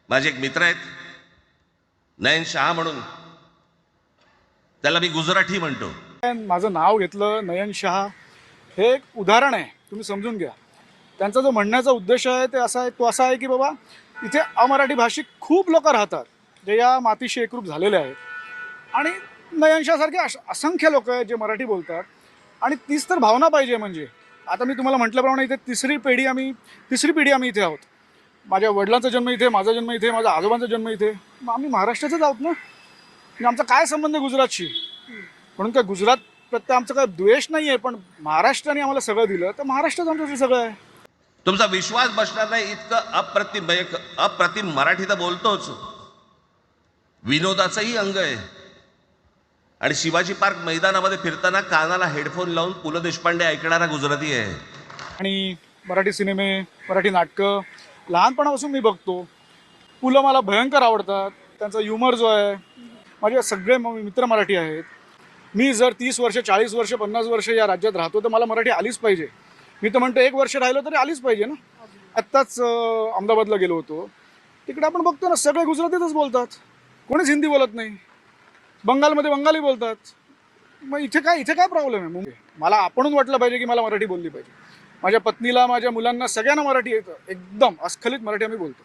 माझे एक मित्र आहेत नयन शहा म्हणून, त्याला मी गुजराठी म्हणतो. माझं नाव घेतलं नयन शहा, हे एक उदाहरण आहे, तुम्ही समजून घ्या. त्यांचा जो म्हणण्याचा उद्देश आहे ते असा आहे की बाबा इथे अमराठी भाषिक खूप लोक राहतात जे या मातीशी एकरूप झालेले आहेत, आणि नयन शहासारखे असंख्य लोक आहेत जे मराठी बोलतात. आणि तीच तर भावना पाहिजे. म्हणजे आता मी तुम्हाला म्हटल्याप्रमाणे इथे तिसरी पिढी आम्ही इथे आहोत. माझ्या वडिलांचा जन्म इथे, माझा जन्म इथे, माझ्या आजोबांचा जन्म इथे. मग आम्ही महाराष्ट्राचेच आहोत ना. म्हणजे आमचा काय संबंध आहे गुजरातशी? म्हणून काय गुजरात प्रत्ये आमचा काय द्वेष नाही आहे, पण महाराष्ट्राने आम्हाला सगळं दिलं तर महाराष्ट्रच आमच्यासाठी सगळं आहे. तुमचा विश्वास बसणार नाही इतकं अप्रतिम मराठी तर बोलतोच, विनोदाचंही अंग आहे. आणि शिवाजी पार्क मैदानामध्ये फिरताना कानाला हेडफोन लावून पु ल देशपांडे ऐकणारा गुजराती आहे. आणि मराठी सिनेमे, मराठी नाटकं लहानपणापासून मी बघतो. पु ल मला भयंकर आवडतात. त्यांचा ह्युमर जो आहे, माझे सगळे मित्र मराठी आहेत. मी जर 30 वर्ष, 40 वर्ष, 50 वर्ष या राज्यात राहतो तर मला मराठी आलीच पाहिजे. मी तर म्हणतो 1 वर्ष राहिलो तरी आलीच पाहिजे ना. आत्ताच अहमदाबादला गेलो होतो, तिकडे आपण बघतो ना सगळे गुजरातीतच बोलतात, कोणीच हिंदी बोलत नाही. बंगालमध्ये बंगाली बोलतात. मग इथे काय प्रॉब्लेम आहे? मुंबई मला आपणच वाटलं पाहिजे की मला मराठी बोलली पाहिजे. माझ्या पत्नीला, माझ्या मुलांना सगळ्यांना मराठी येतं, एकदम अस्खलित मराठी आम्ही बोलतो.